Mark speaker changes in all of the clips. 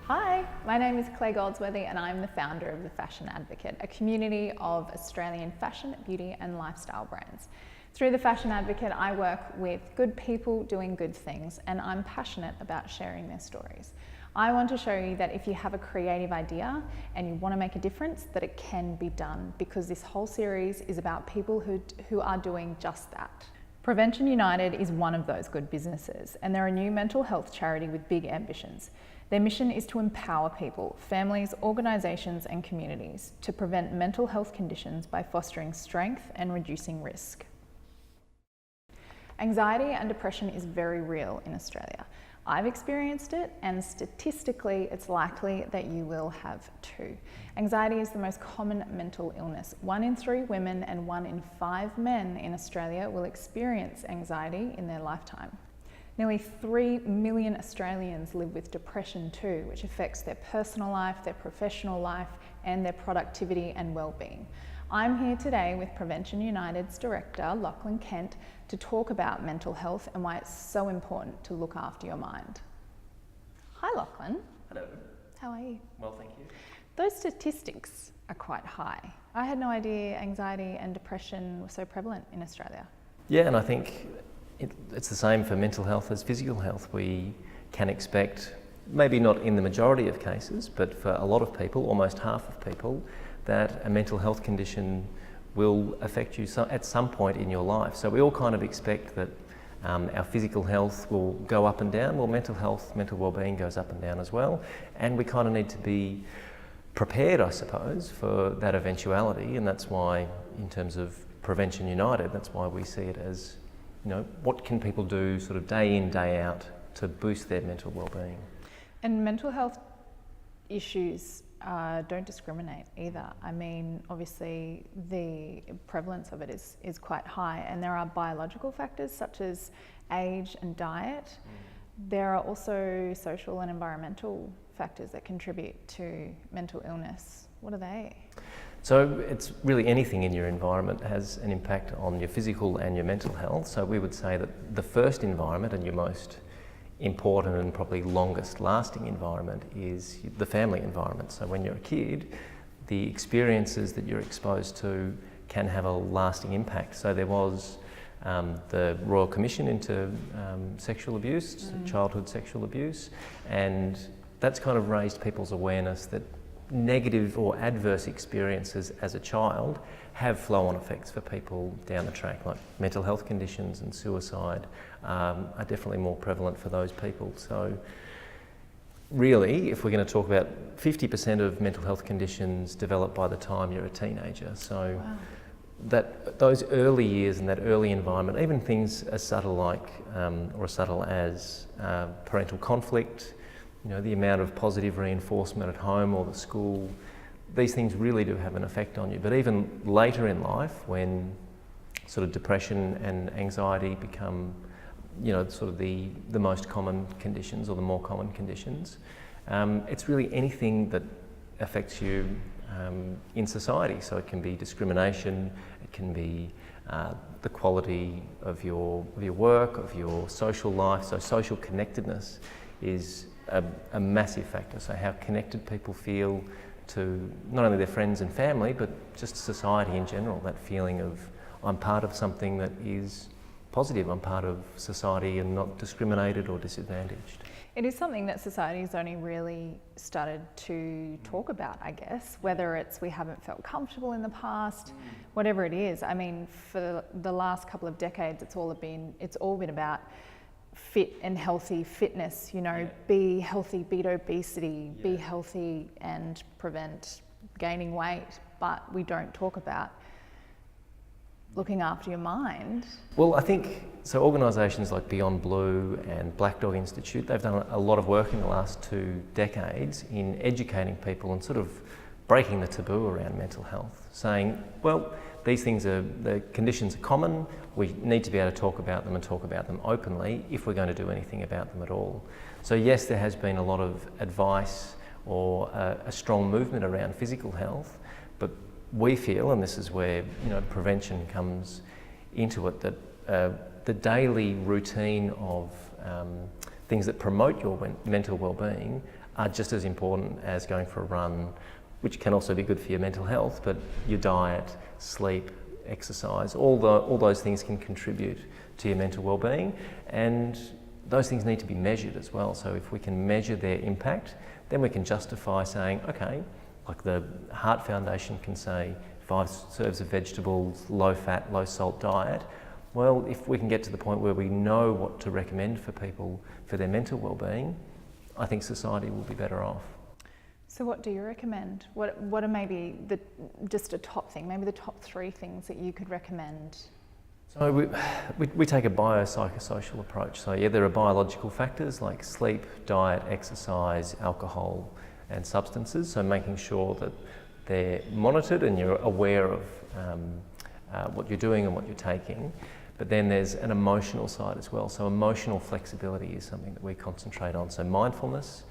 Speaker 1: Hi, my name is Claire Goldsworthy and I'm the founder of The Fashion Advocate, a community of Australian fashion, beauty and lifestyle brands. Through The Fashion Advocate, I work with good people doing good things and I'm passionate about sharing their stories. I want to show you that if you have a creative idea and you want to make a difference, that it can be done, because this whole series is about people who are doing just that. Prevention United is one of those good businesses, and they're a new mental health charity with big ambitions. Their mission is to empower people, families, organisations and communities to prevent mental health conditions by fostering strength and reducing risk. Anxiety and depression is very real in Australia. I've experienced it, and statistically it's likely that you will have too. Anxiety is the most common mental illness. 1 in 3 women and 1 in 5 men in Australia will experience anxiety in their lifetime. Nearly 3 million Australians live with depression too, which affects their personal life, their professional life, and their productivity and well-being. I'm here today with Prevention United's director, Lachlan Kent, to talk about mental health and why it's so important to look after your mind. Hi Lachlan.
Speaker 2: Hello.
Speaker 1: How are you?
Speaker 2: Well, thank you.
Speaker 1: Those statistics are quite high. I had no idea anxiety and depression were so prevalent in Australia.
Speaker 2: Yeah, and I think it's the same for mental health as physical health. We can expect, maybe not in the majority of cases, but for a lot of people, almost half of people, that a mental health condition will affect you at some point in your life. So we all kind of expect that our physical health will go up and down. Well, mental health, mental well-being goes up and down as well. And we kind of need to be prepared, I suppose, for that eventuality. And that's why, in terms of Prevention United, that's why we see it as, you know, what can people do sort of day in, day out to boost their mental well-being?
Speaker 1: And mental health issues don't discriminate either. I mean, obviously the prevalence of it is quite high, and there are biological factors such as age and diet. There are also social and environmental factors that contribute to mental illness. What are they?
Speaker 2: So it's really anything in your environment has an impact on your physical and your mental health. So we would say that the first environment and your most important and probably longest lasting environment is the family environment. So when you're a kid, the experiences that you're exposed to can have a lasting impact. So there was the Royal Commission into sexual abuse, childhood sexual abuse, and that's kind of raised people's awareness that negative or adverse experiences as a child have flow-on effects for people down the track, like mental health conditions and suicide are definitely more prevalent for those people. So really, if we're going to talk about 50% of mental health conditions develop by the time you're a teenager. So wow. Those early years and that early environment, even things as subtle like, or as subtle as parental conflict, you know, the amount of positive reinforcement at home or the school, these things really do have an effect on you. But even later in life, when sort of depression and anxiety become, you know, sort of the most common conditions or the more common conditions, it's really anything that affects you in society. So it can be discrimination, it can be the quality of your work, of your social life. So social connectedness is a massive factor. So how connected people feel to not only their friends and family, but just society in general, that feeling of I'm part of something that is positive, I'm part of society and not discriminated or disadvantaged.
Speaker 1: It is something that society has only really started to talk about, I guess, whether it's we haven't felt comfortable in the past, whatever it is. I mean, for the last couple of decades, it's all been about fit and healthy fitness, you know, be healthy, beat obesity, be healthy and prevent gaining weight, but we don't talk about looking after your mind.
Speaker 2: Well, I think, so organisations like Beyond Blue and Black Dog Institute, they've done a lot of work in the last 2 decades in educating people and sort of breaking the taboo around mental health, saying, well, these things the conditions are common, we need to be able to talk about them and talk about them openly if we're going to do anything about them at all. So yes, there has been a lot of advice or a strong movement around physical health, but we feel, and this is where, you know, prevention comes into it, that the daily routine of things that promote your mental well-being are just as important as going for a run, which can also be good for your mental health, but your diet, sleep, exercise, all those things can contribute to your mental well-being, and those things need to be measured as well. So if we can measure their impact, then we can justify saying, okay, like the Heart Foundation can say 5 serves of vegetables, low fat, low salt diet. Well, if we can get to the point where we know what to recommend for people for their mental well-being, I think society will be better off.
Speaker 1: So what do you recommend? What are maybe just a top thing, maybe the top 3 things that you could recommend?
Speaker 2: So we take a biopsychosocial approach. So yeah, there are biological factors like sleep, diet, exercise, alcohol and substances. So making sure that they're monitored and you're aware of what you're doing and what you're taking. But then there's an emotional side as well. So emotional flexibility is something that we concentrate on. So mindfulness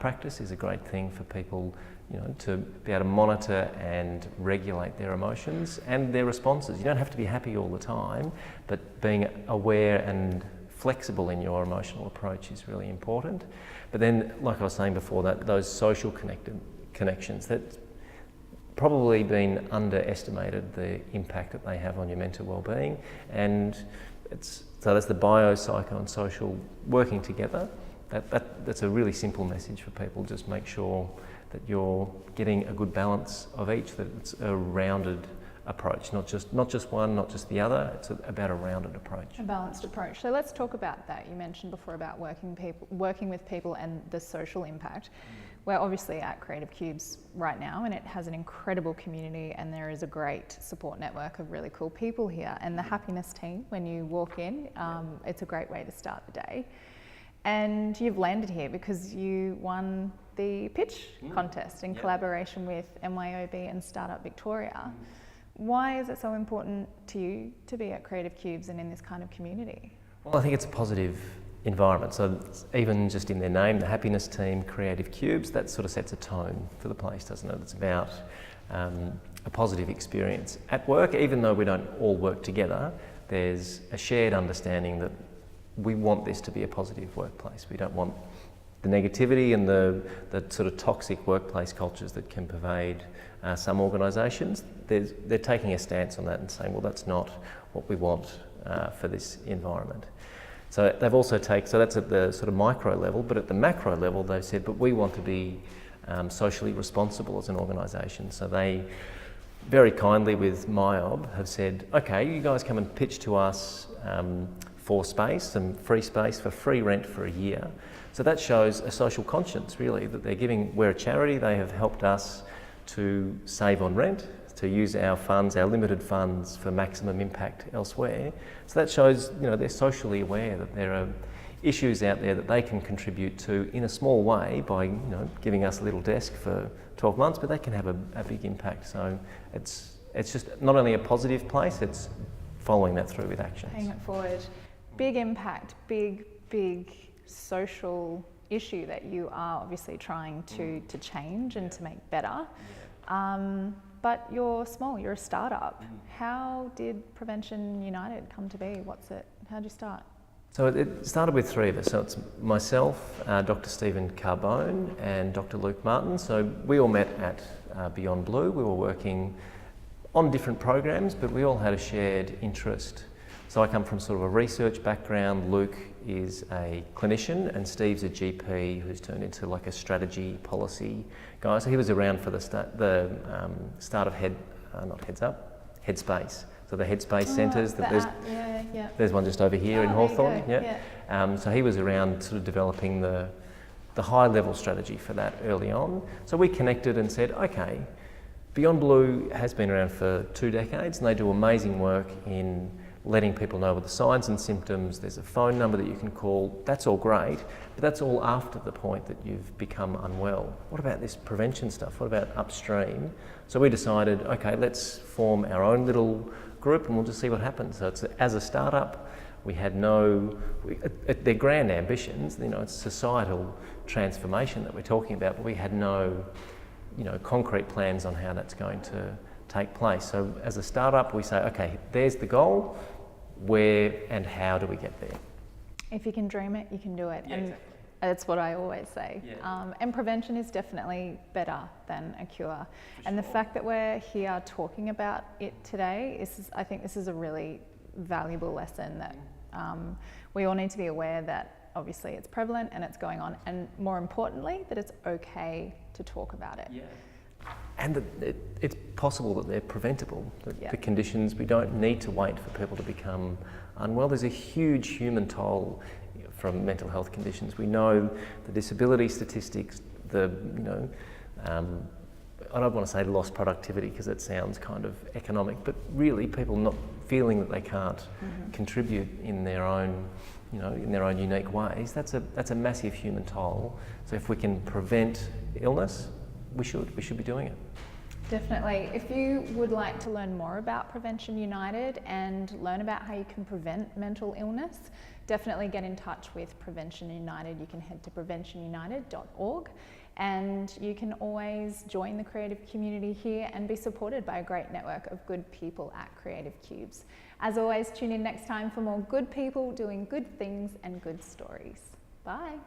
Speaker 2: practice is a great thing for people, to be able to monitor and regulate their emotions and their responses. You don't have to be happy all the time, but being aware and flexible in your emotional approach is really important. But then, like I was saying before, those social connections, that's probably been underestimated, the impact that they have on your mental well-being. And so that's the bio, psycho and social working together. That's a really simple message for people. Just make sure that you're getting a good balance of each, that it's a rounded approach, not just one, not just the other. It's about a rounded approach.
Speaker 1: A balanced approach. So let's talk about that. You mentioned before about working with people and the social impact. We're obviously at Creative Cubes right now, and it has an incredible community, and there is a great support network of really cool people here. And the happiness team, when you walk in, it's a great way to start the day. And you've landed here because you won the pitch contest in collaboration with MYOB and StartUp Victoria. Why is it so important to you to be at Creative Cubes and in this kind of community?
Speaker 2: Well, I think it's a positive environment. So even just in their name, the happiness team, Creative Cubes, that sort of sets a tone for the place, doesn't it? It's about a positive experience at work. Even though we don't all work together, there's a shared understanding that we want this to be a positive workplace. We don't want the negativity and the sort of toxic workplace cultures that can pervade some organisations. They're taking a stance on that and saying, well, that's not what we want for this environment. So they've also so that's at the sort of micro level, but at the macro level, they've said, but we want to be socially responsible as an organisation. So they very kindly with MYOB have said, okay, you guys come and pitch to us for space, some free space for free rent for a year. So that shows a social conscience, really, that they're giving. We're a charity. They have helped us to save on rent, to use our funds, our limited funds, for maximum impact elsewhere. So that shows, they're socially aware that there are issues out there that they can contribute to in a small way by, giving us a little desk for 12 months, but they can have a big impact. So it's just not only a positive place, it's following that through with actions.
Speaker 1: Paying it forward. Big impact, big social issue that you are obviously trying to change and to make better. But you're small, you're a startup. How did Prevention United come to be? What's it? How'd you start?
Speaker 2: So it started with 3 of us. So it's myself, Dr. Stephen Carbone and Dr. Luke Martin. So we all met at Beyond Blue. We were working on different programs, but we all had a shared interest. So I come from sort of a research background. Luke is a clinician and Steve's a GP who's turned into like a strategy policy guy. So he was around for the start of Headspace. So the Headspace centres. There's one just over here in Hawthorne. So he was around sort of developing the high level strategy for that early on. So we connected and said, okay, Beyond Blue has been around for 2 decades and they do amazing work in letting people know what the signs and symptoms. There's a phone number that you can call. That's all great, but that's all after the point that you've become unwell. What about this prevention stuff? What about upstream? So we decided, okay, let's form our own little group and we'll just see what happens. So as a startup, we had they're grand ambitions, it's societal transformation that we're talking about, but we had no concrete plans on how that's going to take place. So as a startup, we say, okay, there's the goal, where and how do we get there?
Speaker 1: If you can dream it, you can do it.
Speaker 2: Yeah,
Speaker 1: and
Speaker 2: exactly.
Speaker 1: That's what I always say.
Speaker 2: Yeah.
Speaker 1: And prevention is definitely better than a cure.
Speaker 2: For
Speaker 1: and the
Speaker 2: sure.
Speaker 1: fact that we're here talking about it today, I think this is a really valuable lesson that we all need to be aware that obviously it's prevalent and it's going on, and more importantly, that it's okay to talk about it.
Speaker 2: Yeah. And that it's possible that they're preventable,
Speaker 1: Yeah.
Speaker 2: the conditions. We don't need to wait for people to become unwell. There's a huge human toll from mental health conditions. We know the disability statistics, I don't want to say lost productivity because it sounds kind of economic, but really people not feeling that they can't contribute in their own, in their own unique ways. That's a massive human toll. So if we can prevent illness, we should be doing it.
Speaker 1: Definitely. If you would like to learn more about Prevention United and learn about how you can prevent mental illness, definitely get in touch with Prevention United. You can head to preventionunited.org, and you can always join the creative community here and be supported by a great network of good people at Creative Cubes. As always, tune in next time for more good people doing good things and good stories. Bye.